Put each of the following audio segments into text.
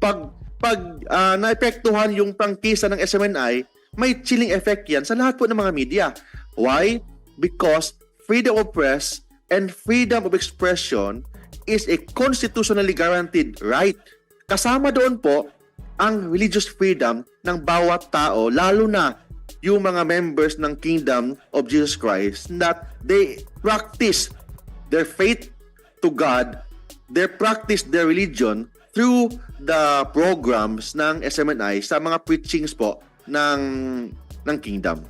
pag naepektuhan yung prangkisa ng SMNI, may chilling effect yan sa lahat po ng mga media. Why? Because freedom of press and freedom of expression is a constitutionally guaranteed right. Kasama doon po ang religious freedom ng bawat tao, lalo na yung mga members ng Kingdom of Jesus Christ, that they practice their faith to God, they practice their religion through the programs ng SMNI sa mga preachings po ng Kingdom.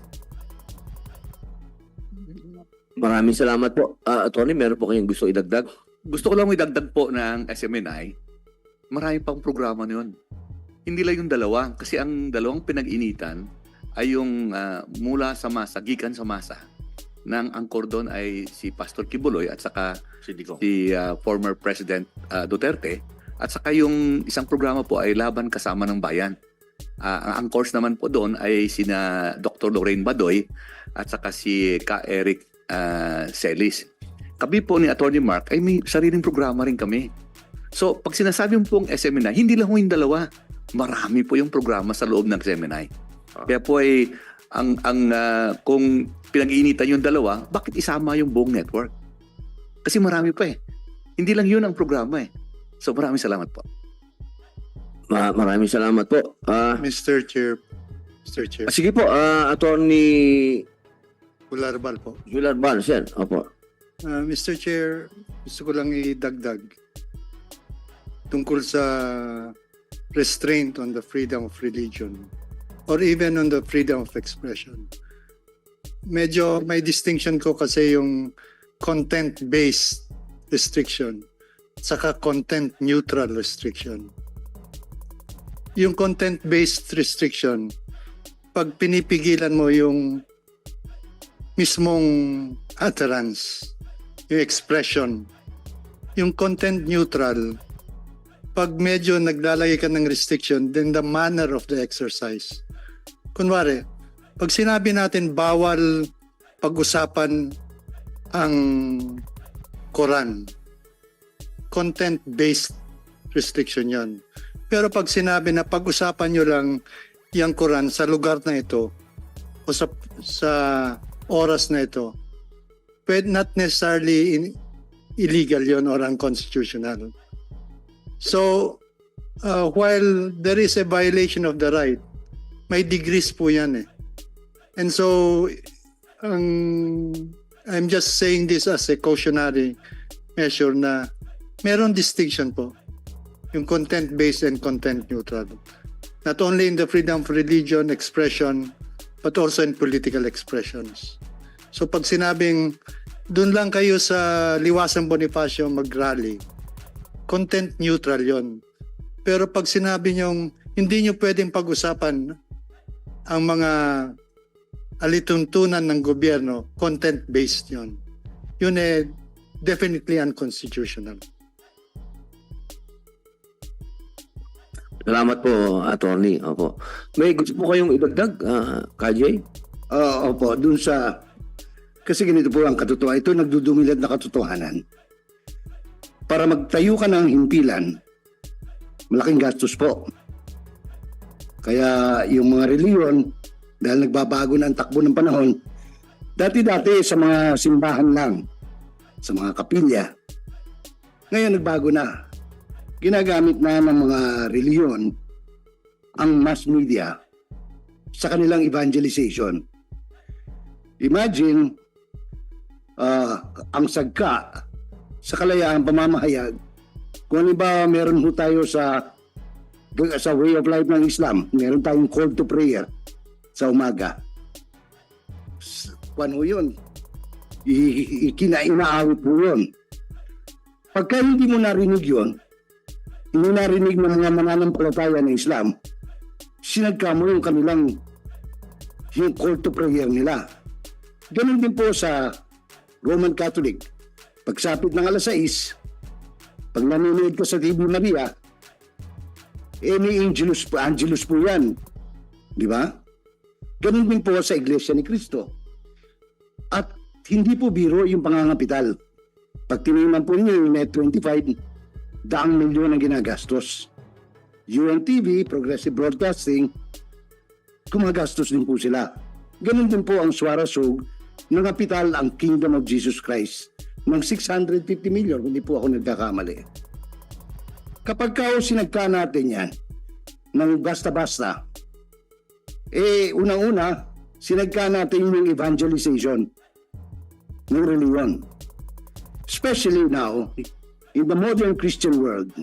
Maraming salamat po. Attorney, meron po kayong gusto idagdag? Gusto ko lang idagdag po ng SMNI, marami pang programa nun. Hindi lang yung dalawa, kasi ang dalawang pinag-initan ay yung mula sa masa, gikan sa masa. Nang angkor doon ay si Pastor Kibuloy at saka si former President Duterte. At saka yung isang programa po ay Laban Kasama ng Bayan. Ang angkors naman po doon ay sina Dr. Lorraine Badoy at saka si Ka Eric Celis. Kami po ni Attorney Mark ay may sariling programa rin kami. So, pag sinasabi mo pong SMNI, hindi lang yung dalawa. Marami po yung programa sa loob ng SMNI. Kaya po ay, kung pinag-iinitan yung dalawa, bakit isama yung buong network? Kasi marami pa eh. Hindi lang yun ang programa eh. So, maraming salamat po. Maraming salamat po. Mr. Chair. Sige po, Attorney Ularbal po. Jular Balsen. Opo. Mr. Chair, gusto ko lang idagdag tungkol sa restraint on the freedom of religion or even on the freedom of expression. Medyo may distinction ko kasi yung content-based restriction saka content-neutral restriction. Yung content-based restriction, pag pinipigilan mo yung mismong utterance, yung expression, yung content-neutral, pag medyo naglalagay ka ng restriction, then the manner of the exercise. Kunwari, pag sinabi natin bawal pag-usapan ang Quran, content-based restriction yan. Pero pag sinabi na pag-usapan nyo lang yung Quran sa lugar na ito o sa oras na ito, not necessarily illegal yon or unconstitutional. So, while there is a violation of the right, may degrees po yan eh. And so, I'm just saying this as a cautionary measure na meron distinction po, yung content-based and content-neutral. Not only in the freedom of religion, expression, but also in political expressions. So pag sinabing, dun lang kayo sa Liwasan Bonifacio mag-rally, content-neutral yon. Pero pag sinabi nyong, hindi nyo pwedeng pag-usapan ang mga alituntunan ng gobyerno, content-based yon. Yun eh, definitely unconstitutional. Salamat po, Attorney. Opo. May gusto po kayong idagdag, KJ? Opo, dun sa... Kasi ganito po ang katotohanan. Ito nagdudumilad na katotohanan. Para magtayo ka ng himpilan, malaking gastos po. Kaya yung mga reliyon, dahil nagbabago na ang takbo ng panahon, dati-dati sa mga simbahan lang, sa mga kapilya, ngayon nagbago na. Ginagamit na ng mga reliyon ang mass media sa kanilang evangelization. Imagine, ang sagka sa kalayaan pamamahayag, kung ano ba meron ho tayo sa way of life ng Islam, meron tayong call to prayer sa umaga. Ano yun? Inaawit po yun. Pagka hindi mo narinig yun, hindi narinig ng mga mananampalataya ng Islam, sinagka mo yung kanilang yung call to prayer nila. Ganun din po sa Roman Catholic. Pagsapit ng alas 6, pag nanonood ka sa TV Maria, may Angelus po yan. Di ba? Ganun din po sa Iglesia ni Cristo. At hindi po biro yung pangangapital. Pag tinignan po niyo yung net 25, daang milyon ang ginagastos. UNTV, Progressive Broadcasting, gumagastos din po sila. Ganun din po ang Suarasug, nangapital ang Kingdom of Jesus Christ ng 650 million, hindi po ako nagkakamali. Kapag sinagka natin yan, ng basta-basta, unang-una, sinagka natin yung evangelization ng reliyon. Especially now, in the modern Christian world,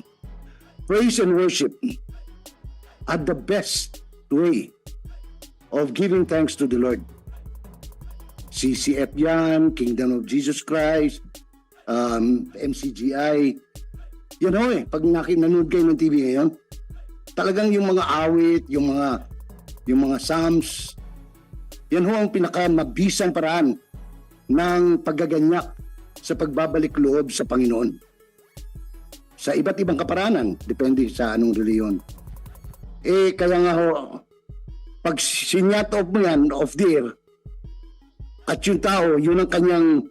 praise and worship are the best way of giving thanks to the Lord. CCF yan, Kingdom of Jesus Christ, MCGI. Yan ho pag nanood kayo ng TV ngayon, talagang yung mga awit, yung mga psalms, yan ho ang pinakamabisang paraan ng paggaganyak sa pagbabalik loob sa Panginoon. Sa iba't ibang kaparanan, depende sa anong reliyon. Kaya nga ho, pag sinyat off mo yan, off the air, at yung tao, yun ang kanyang,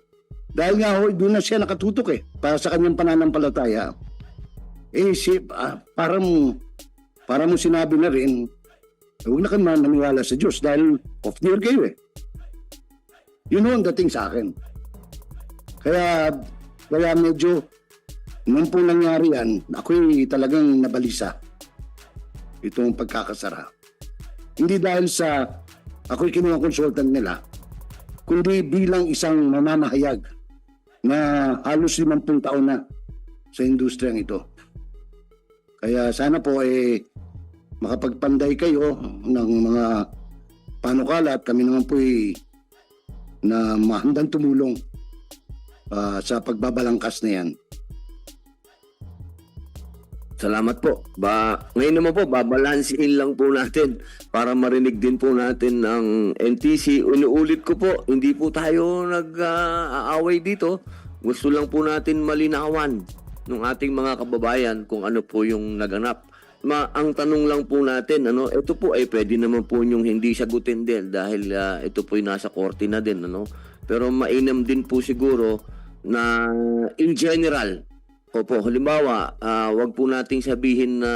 dahil nga ho, doon na siya nakatutok para sa kanyang pananampalataya. Para mo sinabi na rin, huwag na kayo maniwala sa Diyos dahil off the air kayo Yun ho ang dating sa akin. Kaya medyo, nung po nangyari yan, ako'y talagang nabalisa itong pagkakasara. Hindi dahil sa ako'y kinuha consultant nila, kundi bilang isang mamamahayag na halos 50 taon na sa industriyang ito. Kaya sana po makapagpanday kayo ng mga panukala at kami naman po na mahandang tumulong sa pagbabalangkas na yan. Salamat po. Ngayon naman po, babalansin lang po natin para marinig din po natin ang NTC. Ulit ko po, hindi po tayo nag-aaway dito. Gusto lang po natin malinawan ng ating mga kababayan kung ano po yung naganap. Ang tanong lang po natin, ito po ay pwede naman po yung hindi sagutin din dahil ito po ay nasa korte na din. Pero mainam din po siguro na in general, opo, halimbawa, wag po nating sabihin na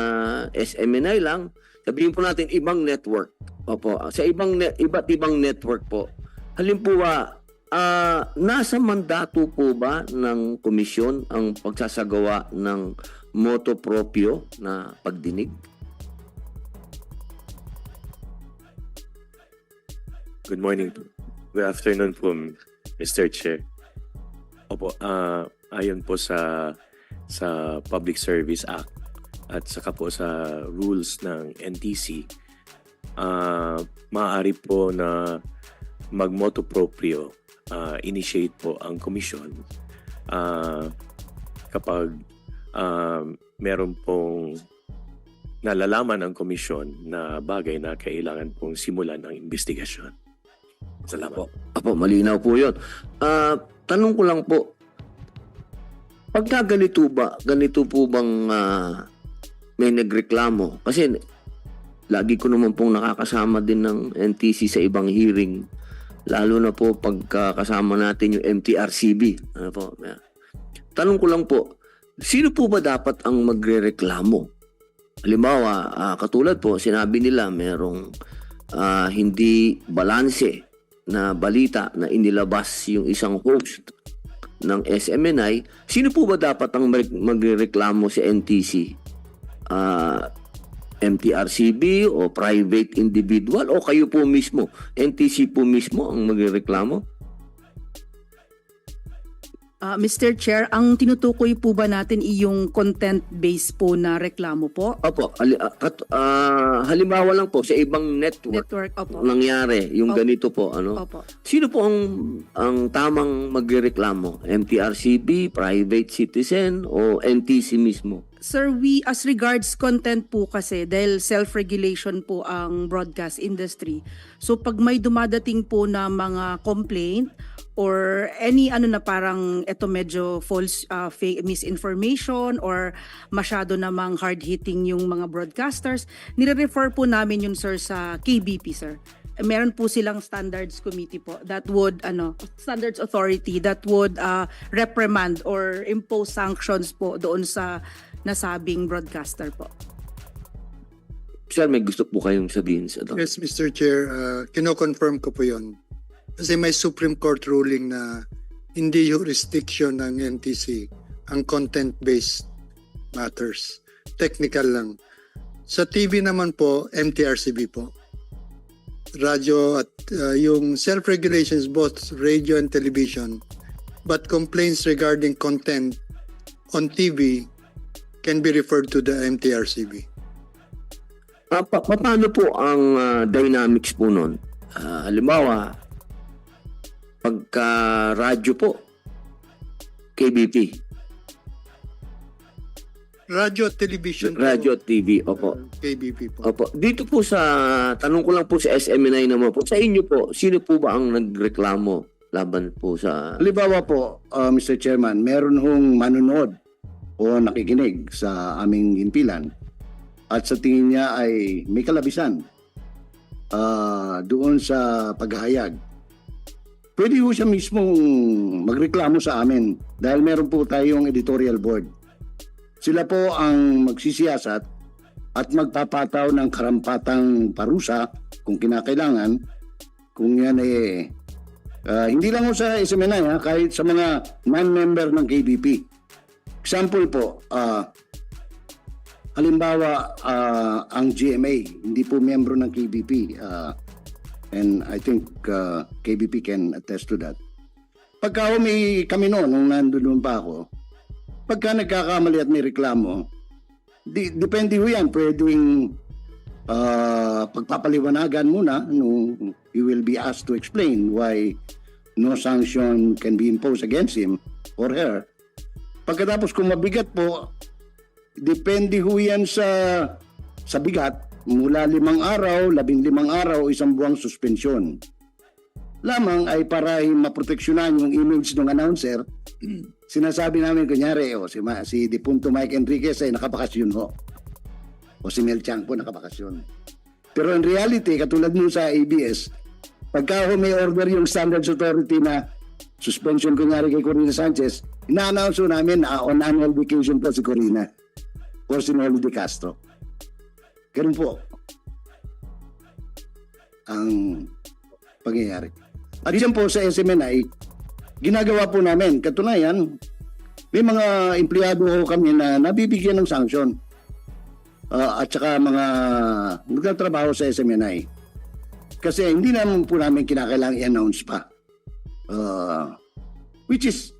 SMNI lang, sabihin po natin ibang network. Opo, sa iba't ibang network po. Halimbawa, nasa mandato po ba ng komisyon ang pagsasagawa ng motu proprio na pagdinig? Good morning. Good afternoon po, Mr. Chair. Opo, ayon po sa Public Service Act at saka po sa rules ng NTC, maaari po na mag-motu proprio initiate po ang komisyon kapag meron pong nalalaman ang komisyon na bagay na kailangan pong simulan ng investigasyon. Salamat. Apo, malinaw po yun. Tanong ko lang po, pagka ganito po bang may nagreklamo? Kasi lagi ko naman pong nakakasama din ng NTC sa ibang hearing, lalo na po pagkakasama natin yung MTRCB. Ano po? Tanong ko lang po, sino po ba dapat ang magrereklamo? Halimbawa, katulad po, sinabi nila merong hindi balanse na balita na inilabas yung isang host ng SMNI. Sino po ba dapat ang magrereklamo sa NTC? MTRCB o private individual o kayo po mismo? NTC po mismo ang magrereklamo? Mr. Chair, ang tinutukoy po ba natin yung content-based po na reklamo po? Opo, halimbawa lang po sa ibang network Opo. nangyari yung Opo. ganito po, Opo. Sino po ang tamang magrereklamo? MTRCB, private citizen o NTC mismo? Sir, we as regards content po kasi dahil self-regulation po ang broadcast industry. So pag may dumadating po na mga complaint or any na parang ito medyo false fake misinformation or masyado namang hard-hitting yung mga broadcasters, nire-refer po namin yun sir sa KBP sir. Meron po silang standards committee po that would standards authority that would reprimand or impose sanctions po doon sa nasabing broadcaster po. Sir, may gusto po kayong sabihin sa doc. Yes, Mr. Chair, kino-confirm ko po yun. Kasi may Supreme Court ruling na hindi jurisdiction ng NTC ang content-based matters. Technical lang. Sa TV naman po, MTRCB po. Radio at yung self-regulations both radio and television, but complaints regarding content on TV can be referred to the MTRCB. Paano po ang dynamics po nun? Halimbawa, pagka radyo po, KBP, Radio at television radyo at po, TV, opo. KBP po. Opo. Dito po tanong ko lang po sa SMNI naman po, sa inyo po, sino po ba ang nagreklamo laban po sa... Halimbawa po, Mr. Chairman, meron hong manonood o nakikinig sa aming himpilan at sa tingin niya ay may kalabisan doon sa paghahayag. Pwede ho siya mismong magreklamo sa amin dahil meron po tayong editorial board. Sila po ang magsisiyasat at magpapataw ng karampatang parusa kung kinakailangan, kung yan hindi lang ho sa SMNI, kahit sa mga non-member ng KBP. Example po, halimbawa ang GMA, hindi po miyembro ng KBP, and I think KBP can attest to that. Pagka may kami noon, nung nandun pa ako, pagka nagkakamali at may reklamo, depende ho yan. Pwedeng pagpapaliwanagan muna nung you will be asked to explain why no sanction can be imposed against him or her. Pagkatapos kung mabigat po, depende ho yan sa bigat. Mula 5 araw, 15 araw, 1 buwang suspensyon. Lamang ay para maproteksyonan yung image ng announcer, sinasabi namin kunyari, si Dipunto Mike Enriquez ay nakabakasyon ho. O si Mel Chang po nakabakasyon. Pero in reality, katulad mo sa ABS, pagka may order yung Standards Authority na suspension kunyari kay Corina Sanchez, ina-announce namin na on annual vacation po si Corina or si Noli De Castro. Ganun po ang pangyayari. At yan po sa SMNI, ginagawa po namin. Katunayan, may mga empleyado kami na nabibigyan ng sanction. At saka mga nagtatrabaho sa SMNI. Kasi hindi naman po namin kinakailangan i-announce pa. Which is,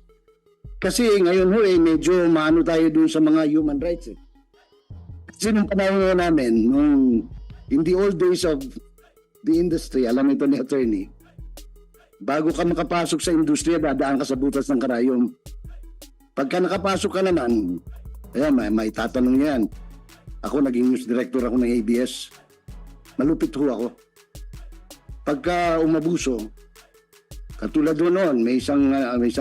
kasi ngayon medyo maano tayo dun sa mga human rights. Kasi nung panahon namin, in the old days of the industry, alam ito ni attorney, bago ka makapasok sa industriya, dadaan ka sa butas ng karayom. Pagka nakapasok ka naman, may tatanong yan. Ako, naging news director ako ng ABS. Malupit ho ako. Pagka umabuso, katulad doon noon, may isang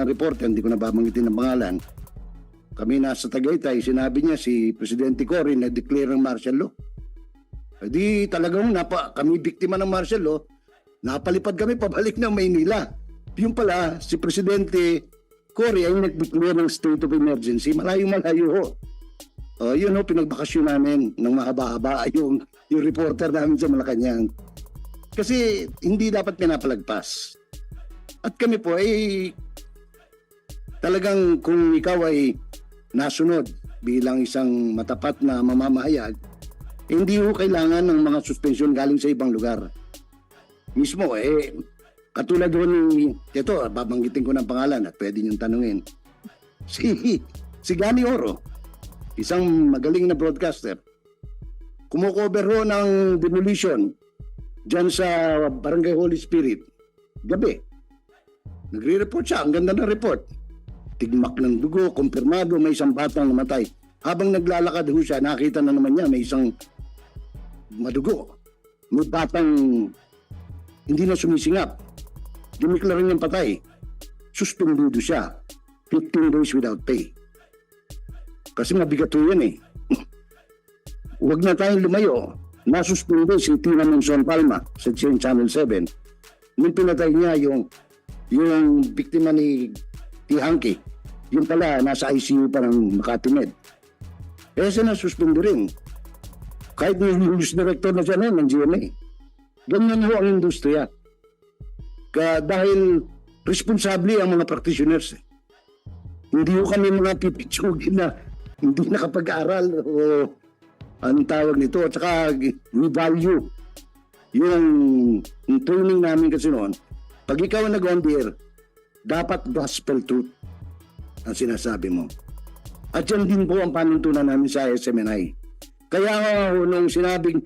reporter, hindi ko na babanggitin ang pangalan. Kami nasa Tagaytay, sinabi niya si Presidente Cory na declare ng martial law. Di talagang kami biktima ng martial law, napalipad kami pabalik ng Maynila. Yung pala, si Presidente Cory ay nag-declare ng state of emergency. Malayo-malayo ho. Yun ho, pinagbakasyon namin ng mahaba-haba yung reporter namin sa Malacanang. Kasi hindi dapat pinapalagpas. At kami po talagang kung ikaw ay nasunod bilang isang matapat na mamamahayag, hindi ho kailangan ng mga suspensyon galing sa ibang lugar. Mismo, katulad doon ito, babanggitin ko ng pangalan at pwede niyong tanungin. Si Gani Oro, isang magaling na broadcaster, kumukover ho ng demolition dyan sa Barangay Holy Spirit. Gabi. Nagre-report siya. Ang ganda ng report. Tigmak ng dugo, kumpirmado, may isang batang namatay. Habang naglalakad ho siya, nakita na naman niya may isang madugo. May batang hindi na sumisingap. Dineklara niyang patay. Suspendido siya. 15 days without pay. Kasi mabigat ho yan eh. Huwag na tayong lumayo. Nasuspende si Tina Monson Palma sa Channel 7. Nung pinatay niya yung biktima ni Tihanki, yung pala nasa ICU pa ng Makati Med. Siya nasuspende rin. Kahit yung news director na siya ng GMA. Ganyan ho ang industriya. Dahil responsable ang mga practitioners. Hindi ho kami mga pipitsugin na hindi nakapag-aral o anong tawag nito. At saka we value yung training namin kasi noon. Pag ikaw nag-on the air, dapat gospel truth ang sinasabi mo. At yan din po ang panuntunan namin sa SMNI. Kaya nung sinabing,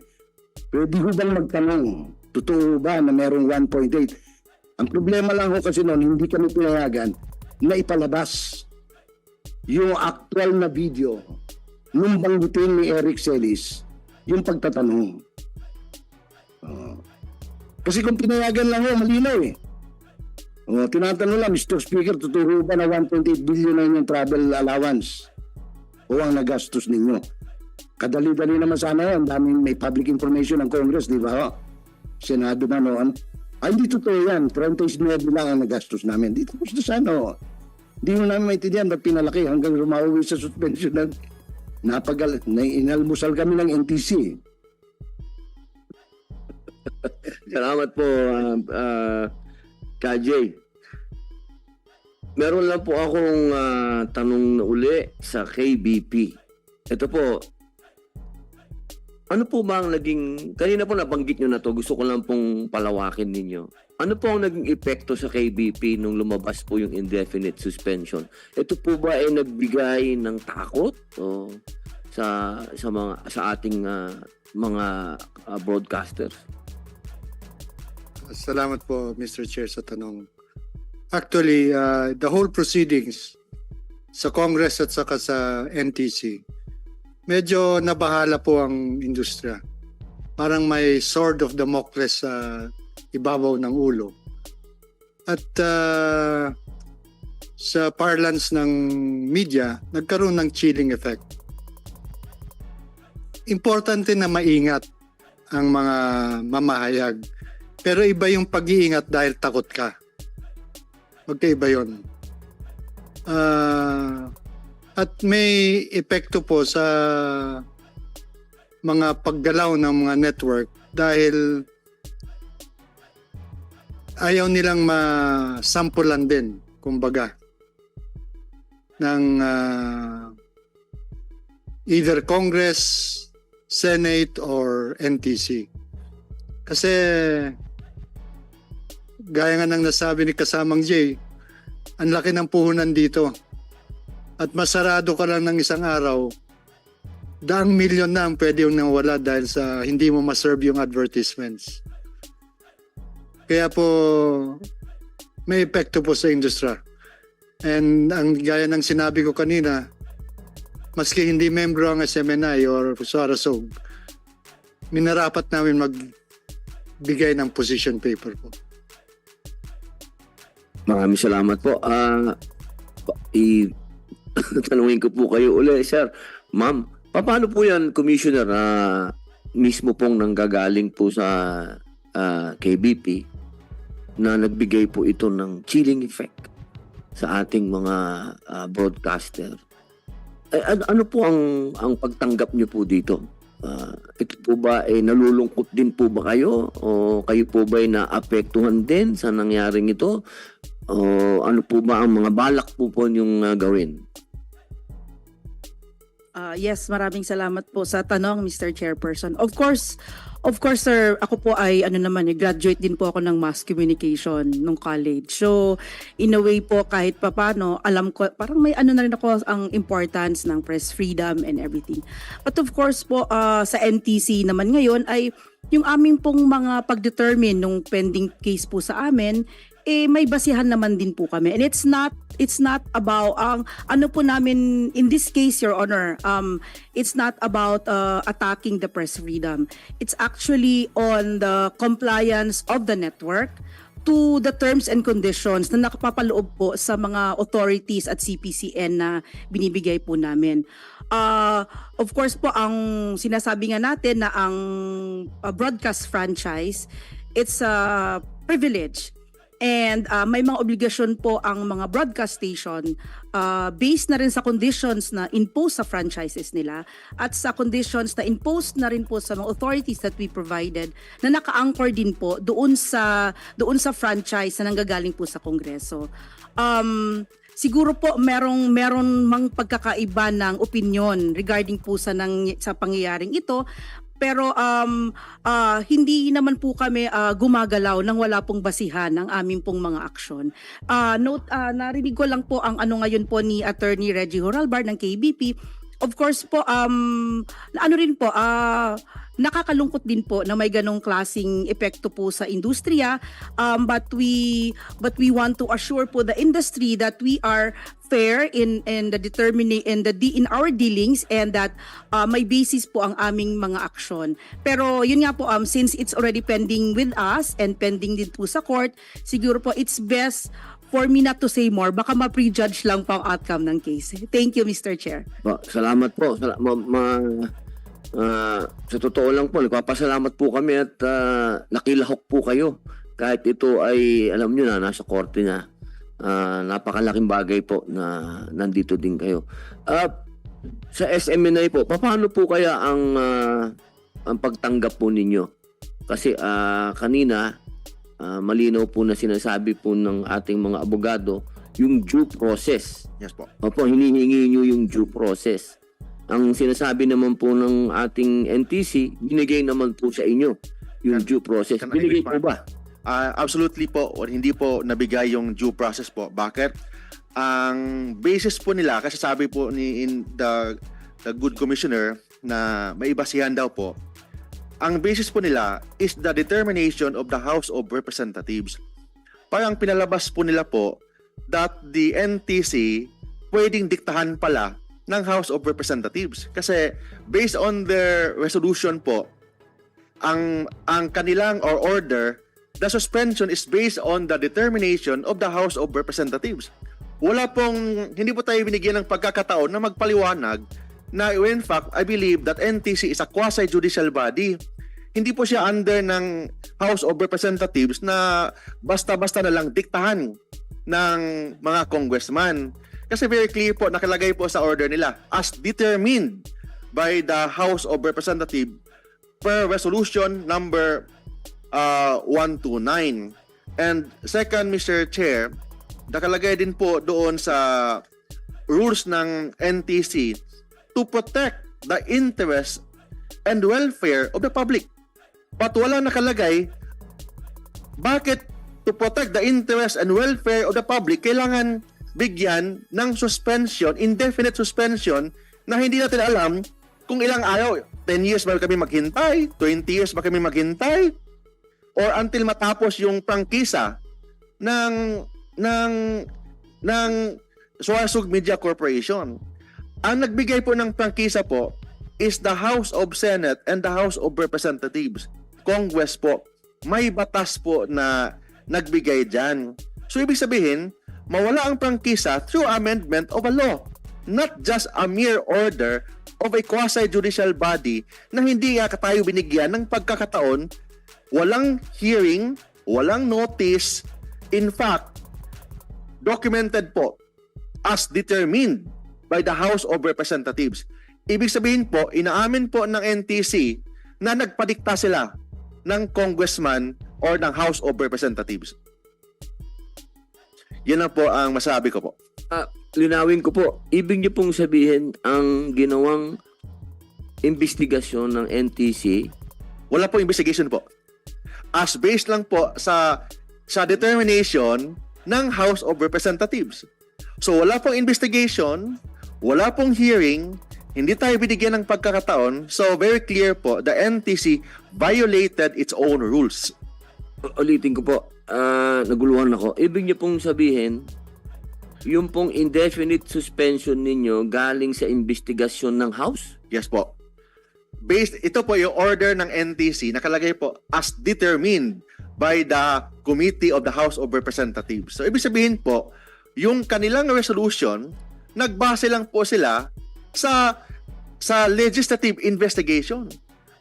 pwede ho bang magtanong, totoo ba na merong 1.8? Ang problema lang ho kasi noon, hindi kami pinayagan na ipalabas yung actual na video nung banggitin ni Eric Celis, yung pagtatanong. Kasi kung pinayagan lang ho, malinaw eh. Tinatanong lang, Mr. Speaker, totoo ba na 1.8 billion na yung travel allowance? O ang nagastos ninyo? Kadali-dali naman sana yun. Daming may public information ng Congress, di ba? Senado na noon. Ay, hindi totoo yan. 39 lang ang nagastos namin. Di tapos na sana. Hindi mo namin maintindihan ba't pinalaki hanggang rumawi sa suspension ng inalmusal kami ng NTC. Salamat po, KJ. Meron lang po akong tanong na uli sa KBP. Ito po, ano po ba ang naging, kanina po nabanggit nyo na to, gusto ko lang pong palawakin ninyo. Ano po ang naging epekto sa KBP nung lumabas po yung indefinite suspension? Ito po ba ay nagbigay ng takot o sa ating mga broadcasters? Salamat po, Mr. Chair, sa tanong. Actually, the whole proceedings sa Congress at saka sa NTC, medyo nabahala po ang industriya. Parang may sword of Damocles sa ibabaw ng ulo. At sa parlance ng media, nagkaroon ng chilling effect. Importante na maingat ang mga mamahayag. Pero iba yung pag-iingat dahil takot ka. Magkaiba yun. At may epekto po sa mga paggalaw ng mga network dahil ayaw nilang masampulan din, kumbaga, ng either Congress, Senate, or NTC. Kasi gaya nga ng nasabi ni kasamang Jay, ang laki ng puhunan dito. At masarado ka lang ng isang araw, daang milyon na ang pwede yung nawala dahil sa hindi mo maserve yung advertisements. Kaya po, may epekto po sa industriya. And ang gaya ng sinabi ko kanina, maski hindi membro ang SMNI or Sarasog, minarapat namin magbigay ng position paper po. Maraming salamat po. Tanungin ko po kayo uli, sir. Ma'am, paano po yan, Commissioner, mismo pong nanggagaling po sa KBP na nagbigay po ito ng chilling effect sa ating mga broadcaster? Ano po ang pagtanggap niyo po dito? Ito po ba nalulungkot din po ba kayo? O kayo po ba naapektuhan din sa nangyaring ito? O ano po ba ang mga balak po yung gawin? Yes, maraming salamat po sa tanong, Mr. Chairperson. Of course, sir, ako po ay graduate din po ako ng mass communication nung college. So, in a way po, kahit papano, alam ko, parang may na rin ako ang importance ng press freedom and everything. But of course po, sa NTC naman ngayon ay yung aming pong mga pag-determine nung pending case po sa amin, may basihan naman din po kami. And it's not about ano po namin in this case, Your Honor, it's not about attacking the press freedom. It's actually on the compliance of the network to the terms and conditions na nakapapaloob po sa mga authorities at CPCN na binibigay po namin. Of course po, ang sinasabi nga natin na ang broadcast franchise, it's a privilege. And may mga obligasyon po ang mga broadcast station based na rin sa conditions na impose sa franchises nila at sa conditions na imposed na rin po sa mga authorities that we provided na naka-anchor din po doon sa franchise na nanggagaling po sa Kongreso. Siguro po meron mang pagkakaiba ng opinion regarding po sa pangyayaring ito. Pero hindi naman po kami gumagalaw nang wala pong basihan ng aming pong mga aksyon. Narinig ko lang po ang ano ngayon po ni Attorney Reggie Horalbar ng KBP. Of course po, nakakalungkot din po na may ganong klasing epekto po sa industriya. But we want to assure po the industry that we are fair in our dealings and that may basis po ang aming mga aksyon. Pero yun nga po, since it's already pending with us and pending din po sa court, siguro po it's best for me not to say more. Baka ma-prejudge lang po ang outcome ng case. Thank you, Mr. Chair. Salamat po. Sa totoo lang po, nagpapasalamat po kami at nakilahok po kayo. Kahit ito ay, alam nyo na, nasa korte na. Napakalaking bagay po na nandito din kayo. Sa SMNI po, paano po kaya ang pagtanggap po ninyo? Kasi kanina, malinaw po na sinasabi po ng ating mga abogado, yung due process. Yes po. Opo, hinihingi nyo yung due process. Ang sinasabi naman po ng ating NTC, binigay naman po sa inyo yung due process. Can I Binigay po respond? ba? Absolutely po, or hindi po nabigay yung due process po. Bakit? Ang basis po nila, kasi sabi po ni the good commissioner na may basihan daw po, ang basis po nila is the determination of the House of Representatives. Parang pinalabas po nila po that the NTC pwedeng diktahan pala ng House of Representatives. Kasi based on their resolution po, ang kanilang order, the suspension is based on the determination of the House of Representatives. Hindi po tayo binigyan ng pagkakataon na magpaliwanag na in fact, I believe that NTC is a quasi-judicial body. Hindi po siya under ng House of Representatives na basta-basta na lang diktahan ng mga congressman. Kasi very clear po, nakalagay po sa order nila, as determined by the House of Representatives per resolution number 129. And second, Mr. Chair, nakalagay din po doon sa rules ng NTC to protect the interest and welfare of the public. But wala nakalagay, bakit to protect the interest and welfare of the public, kailangan bigyan ng suspension, indefinite suspension, na hindi natin alam kung ilang araw, 10 years ba kami maghintay, 20 years ba kami maghintay, or until matapos yung prangkisa ng Suarsug Media Corporation. Ang nagbigay po ng prangkisa po is the House of Senate and the House of Representatives. Congress po, may batas po na nagbigay dyan. So ibig sabihin, mawala ang prangkisa through amendment of a law, not just a mere order of a quasi-judicial body na hindi nga tayo binigyan ng pagkakataon, walang hearing, walang notice. In fact, documented po as determined by the House of Representatives. Ibig sabihin po, inaamin po ng NTC na nagpadikta sila ng congressman or ng House of Representatives. Yan lang po ang masabi ko po. Linawin ko po, ibig niyo pong sabihin ang ginawang investigasyon ng NTC? Wala po investigation po. As based lang po sa determination ng House of Representatives. So wala pong investigation, wala pong hearing, hindi tayo binigyan ng pagkakataon. So very clear po, the NTC violated its own rules. Ulitin ko po, naguluhan ako. Ibig niyo pong sabihin, yung pong indefinite suspension ninyo galing sa investigasyon ng House? Yes po. Ito po yung order ng NTC, nakalagay po as determined by the Committee of the House of Representatives. So ibig sabihin po, yung kanilang resolution, nagbase lang po sila sa legislative investigation.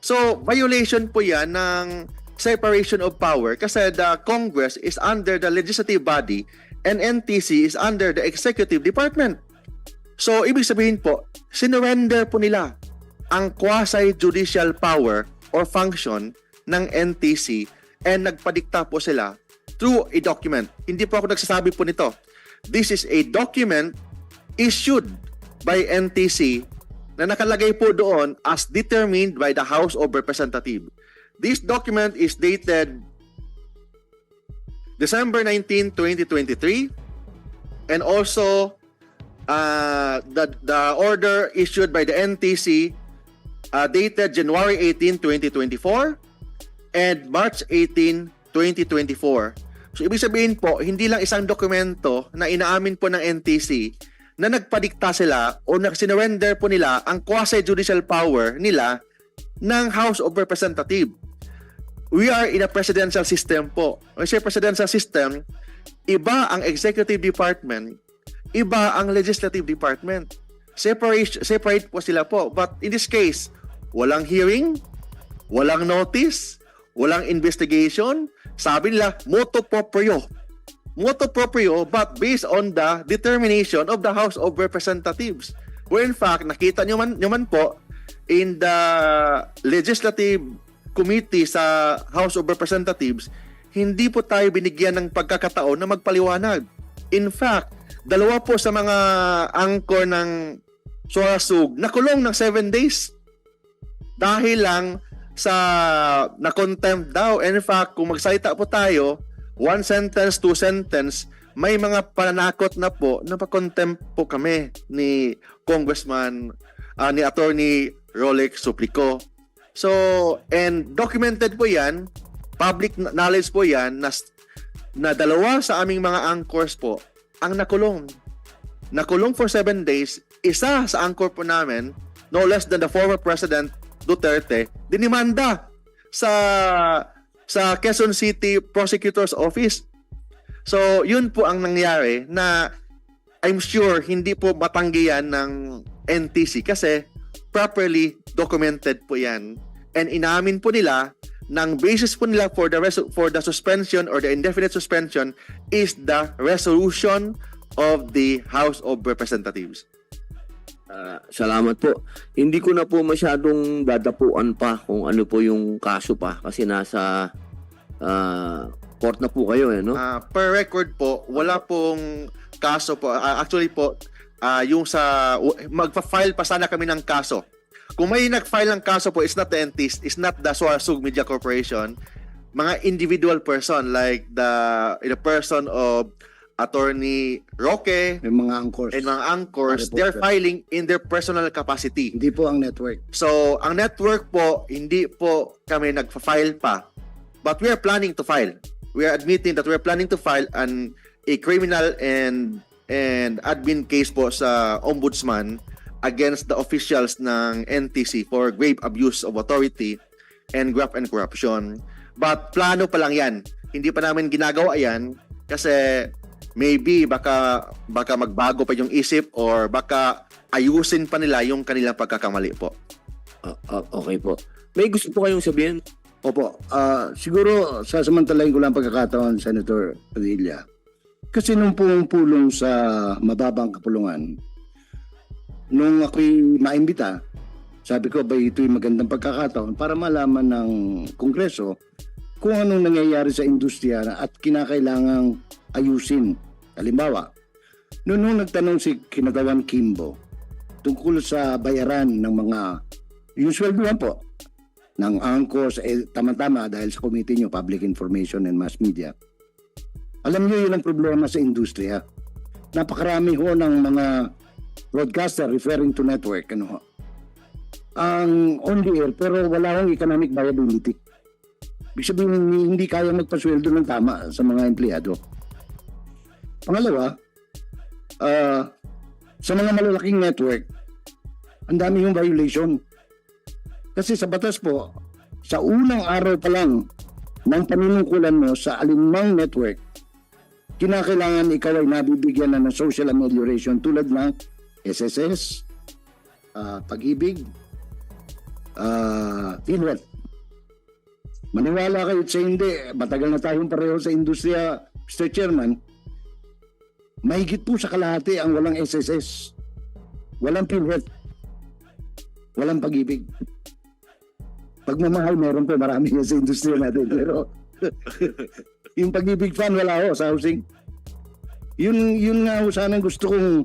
So violation po yan ng separation of power kasi the Congress is under the legislative body and NTC is under the executive department. So, ibig sabihin po, sinurrender po nila ang quasi-judicial power or function ng NTC and nagpadikta po sila through a document. Hindi po ako nagsasabi po nito. This is a document issued by NTC na nakalagay po doon as determined by the House of Representatives. This document is dated December 19, 2023, and also the order issued by the NTC dated January 18, 2024 and March 18, 2024. So ibig sabihin po, hindi lang isang dokumento na inaamin po ng NTC na nagpadikta sila o sinurrender po nila ang quasi-judicial power nila ng House of Representatives. We are in a presidential system po. Kasi presidential system, iba ang executive department, iba ang legislative department. Separate po sila po. But in this case, walang hearing, walang notice, walang investigation. Sabi nila, motu proprio. Motu proprio, but based on the determination of the House of Representatives. Where in fact, nakita nyo man po, in the legislative committee sa House of Representatives, hindi po tayo binigyan ng pagkakataon na magpaliwanag. In fact, dalawa po sa mga angkor ng Sorasug nakulong ng 7 days dahil lang sa na-contempt daw. And in fact, kung magsalita po tayo, 1 sentence, 2 sentence, may mga pananakot na po na pa-contempt po kami ni Congressman, ni Attorney Rolex Suplico. So, and documented po yan, public knowledge po yan, na dalawa sa aming mga anchors po ang nakulong. Nakulong for 7 days, isa sa anchor po namin, no less than the former President Duterte, dinimanda sa Quezon City Prosecutor's Office. So, yun po ang nangyari na I'm sure hindi po matanggihan ng NTC kasi properly documented po yan. And inamin po nila ng basis po nila for the suspension or the indefinite suspension is the resolution of the House of Representatives. Salamat po. Hindi ko na po masyadong dadapuan pa kung ano po yung kaso pa kasi nasa court na po kayo Per record po, wala pong kaso po. Actually po, yung magpa-file pa sana kami ng kaso. Kung may nag-file ng kaso po, it's not the NTC, it's not the Sorasug Media Corporation. Mga individual person like the person of Attorney Roque May mga anchors. and mga anchors, Mga they're reporter. filing in their personal capacity. Hindi po ang network. So, ang network po, hindi po kami nagfa-file pa. But we are planning to file. We are admitting that we are planning to file a criminal and admin case po sa Ombudsman against the officials ng NTC for grave abuse of authority and graft and corruption. But plano pa lang yan. Hindi pa namin ginagawa yan kasi maybe baka magbago pa yung isip or baka ayusin pa nila yung kanilang pagkakamali po. Okay po. May gusto po kayong sabihin? Opo. Siguro sasamantalahin ko lang pagkakataon, Senator Padilla. Kasi nung pulong sa mababang kapulungan, nung ako'y maimbita, sabi ko, ito'y magandang pagkakataon para malaman ng Kongreso kung anong nangyayari sa industriya at kinakailangang ayusin. Halimbawa, nung nagtanong si Kinatawan Kimbo tungkol sa bayaran ng mga yung swelduhan po ng anchors, tama-tama dahil sa committee nyo, Public Information and Mass Media. Alam nyo yun ang problema sa industriya. Napakarami ho ng mga broadcaster referring to network. Ang on the air pero wala hong economic viability. Ibig sabihin, hindi kaya magpasweldo ng tama sa mga empleyado. Pangalawa, sa mga malalaking network, ang dami yung violation. Kasi sa batas po, sa unang araw pa lang ng panunungkulan mo sa alinmang network, kinakailangan ikaw ay nabibigyan na ng social amelioration tulad ng SSS, Pag-ibig, PhilHealth. Maniwala kayo sa hindi, matagal na tayong pareho sa industriya, Mr. Chairman. Mahigit po sa kalahati ang walang SSS. Walang PhilHealth. Walang pag-ibig. Pagmamahal meron po, marami yan sa industriya natin. Pero yung pag-ibig fan, wala ho sa housing. Yun nga ho sanang gusto kong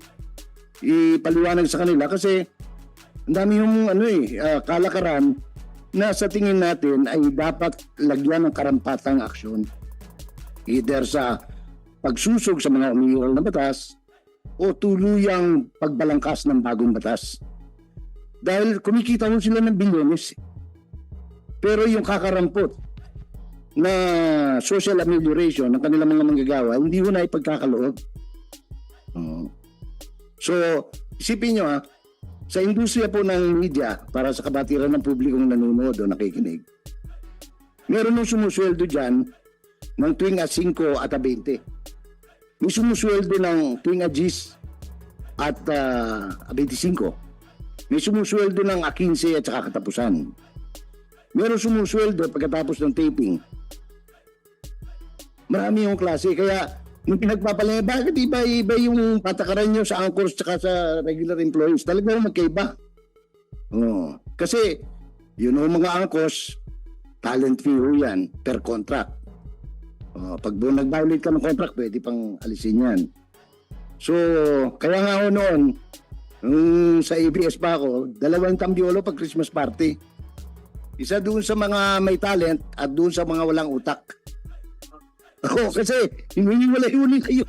ipaliwanag sa kanila kasi ang dami yung kalakaran na sa tingin natin ay dapat lagyan ng karampatang aksyon. Either sa pagsusog sa mga umiiral na batas o tuluyang pagbalangkas ng bagong batas. Dahil kumikita mo sila ng bilyones. Pero yung kakarampot na social amelioration ng kanilang mga manggagawa, hindi mo na ipagkakaloob. So, isipin nyo sa industriya po ng media, para sa kabatiran ng publikong nanonood o nakikinig, meron nung sumusweldo dyan ng tuwing 5 at 20. May sumusweldo ng tuwing 10 at 25. May sumusweldo ng 15 at saka katapusan. Meron sumusweldo pagkatapos ng taping. Marami yung klase. Kaya yung pinagpapalaya, bakit iba yung patakaran nyo sa anchors at sa regular employees? Talagang magkaiba. Kasi yun yung mga anchors, talent fee ho yan per contract. Pag nag-violate ka ng contract, pwede pang alisin yan. So, kaya nga ho noon, sa ABS pa ako, 2 tambiolo pag Christmas party. Isa doon sa mga may talent at doon sa mga walang utak. Kasi hiniwalay-huli kayo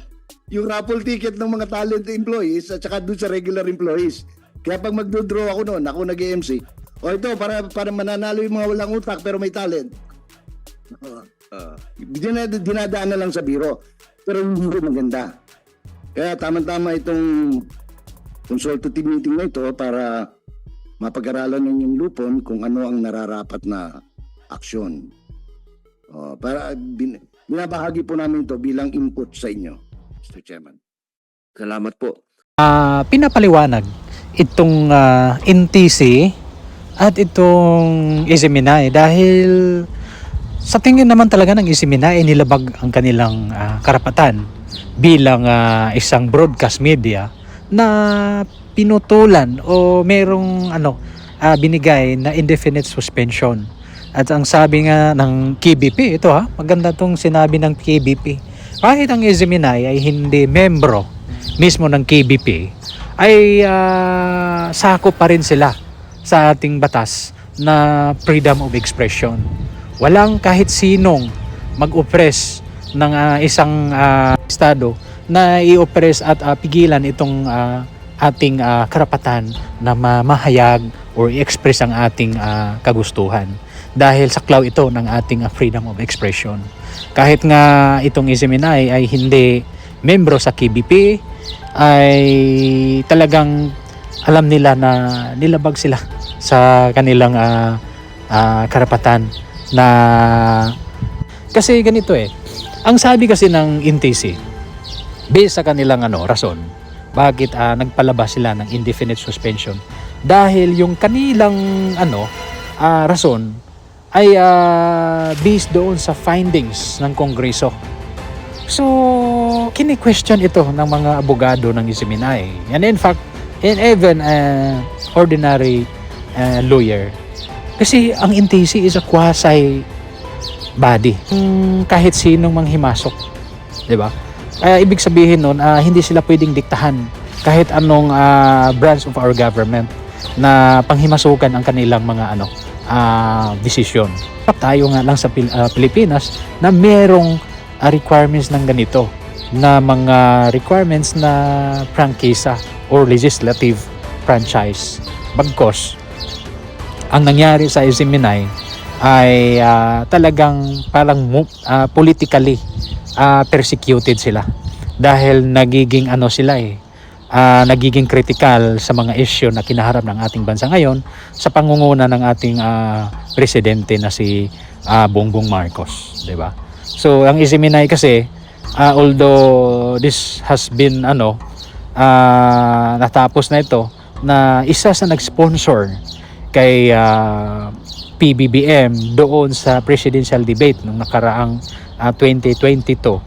yung raffle ticket ng mga talent employees at saka doon sa regular employees. Kaya pag magdodraw ako noon, ako nag-MC. Ito, para mananalo yung mga walang utak pero may talent. Dinadaan na lang sa biro. Pero hindi ko maganda. Kaya tama-tama itong consultative meeting na ito para mapag-aralan ninyong lupon kung ano ang nararapat na aksyon. Para binabahagi po namin ito bilang input sa inyo, Mr. Chairman. Salamat po. Pinapaliwanag itong NTC at itong Isiminay dahil sa tingin naman talaga ng Isiminay nilabag ang kanilang karapatan bilang isang broadcast media na pinutulan o merong binigay na indefinite suspension. At ang sabi nga ng KBP, ito maganda tong sinabi ng KBP. Kahit ang Isiminay ay hindi membro mismo ng KBP, ay sakop pa rin sila sa ating batas na freedom of expression. Walang kahit sinong mag-oppress ng isang estado na i-oppress at pigilan itong ating karapatan na mahayag or i-express ang ating kagustuhan. Dahil saklaw ito ng ating freedom of expression. Kahit nga itong Isiminay ay hindi membro sa KBP, ay talagang alam nila na nilabag sila sa kanilang karapatan na kasi ganito ang sabi kasi ng NTC based sa kanilang rason bakit nagpalabas sila ng indefinite suspension dahil yung kanilang rason ay based doon sa findings ng Kongreso. So, kini-question ito ng mga abogado ng Isiminay. And in fact, and even ordinary lawyer. Kasi ang NTC is a quasi body. Kahit sinong manghimasok. Diba? Ibig sabihin nun, hindi sila pwedeng diktahan kahit anong branch of our government na panghimasukan ang kanilang mga desisyon. Tayo nga lang sa Pilipinas na merong requirements ng ganito na mga requirements na prangkisa or legislative franchise. Bagkos, ang nangyari sa Isiminay ay talagang parang politically persecuted sila dahil nagiging nagiging critical sa mga issue na kinaharap ng ating bansa ngayon sa pangunguna ng ating presidente na si Bongbong Marcos, 'di ba? So ang Isiminay kasi although this has been natapos na ito na isa sa nag-sponsor kay PBBM doon sa presidential debate nung nakaraang 2022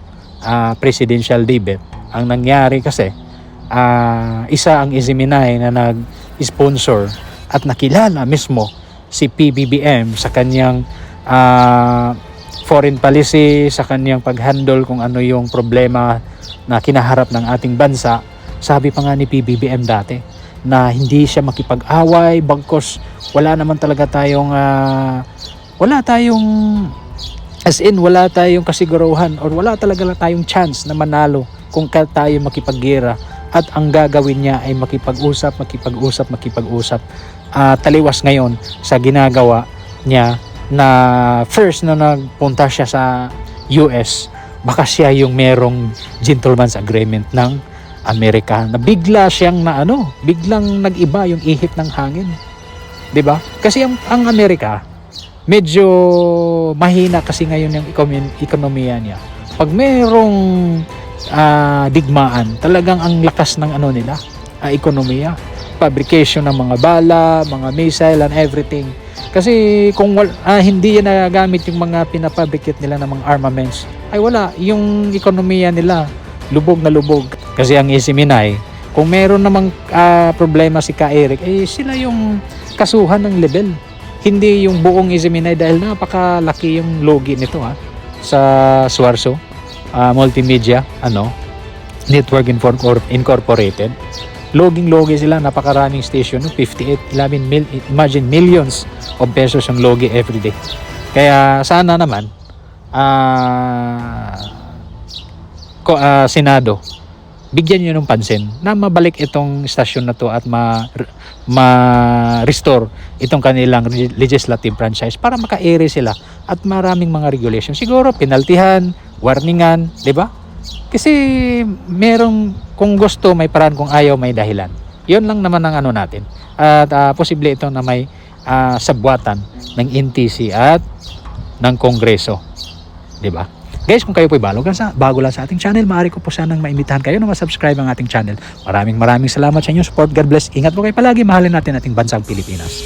presidential debate. Ang nangyari kasi, isa ang Ezeminay na nag-sponsor at nakilala mismo si PBBM sa kanyang foreign policy, sa kanyang pag-handle kung ano yung problema na kinaharap ng ating bansa. Sabi pa nga ni PBBM dati na hindi siya makipag-away bagkos wala naman talaga tayong wala tayong kasiguruhan or wala talaga tayong chance na manalo kung tayo makipag-gira, at ang gagawin niya ay makipag-usap. Taliwas ngayon sa ginagawa niya na first na nagpunta siya sa US, baka siya yung merong gentleman's agreement ng Amerika na bigla siyang biglang nag-iba yung ihip ng hangin. 'Di ba? Kasi ang Amerika medyo mahina kasi ngayon yung ekonomiya niya. Pag merong digmaan, talagang ang lakas ng nila, ekonomiya, fabrication ng mga bala, mga missile and everything. Kasi kung hindi yan nagagamit yung mga pinafabricate nila ng mga armaments, ay wala, yung ekonomiya nila lubog na lubog. Kasi ang Ezeminay, kung meron namang problema si Ka Eric, sila yung kasuhan ng level, hindi yung buong Ezeminay, dahil napakalaki yung logi nito sa Suarso Multimedia Network Incorporated. Loging-logi sila, napakaraming station, 58, 11 imagine millions of pesos yung logi everyday. Kaya sana naman Senado, bigyan nyo ng pansin na mabalik itong stasyon na to at ma-restore itong kanilang legislative franchise para maka-ere sila at maraming mga regulation. Siguro penaltihan, warningan, di ba? Kasi kung gusto may paraan, kung ayaw may dahilan. Yun lang naman ang natin. At posible ito na may sabwatan ng NTC at ng Kongreso. Di ba? Guys, kung kayo po'y bago lang sa ating channel, maaari ko po sanang maimbitahan kayo na masubscribe ang ating channel. Maraming salamat sa inyong support. God bless. Ingat po kayo palagi. Mahalin natin ating bansang Pilipinas.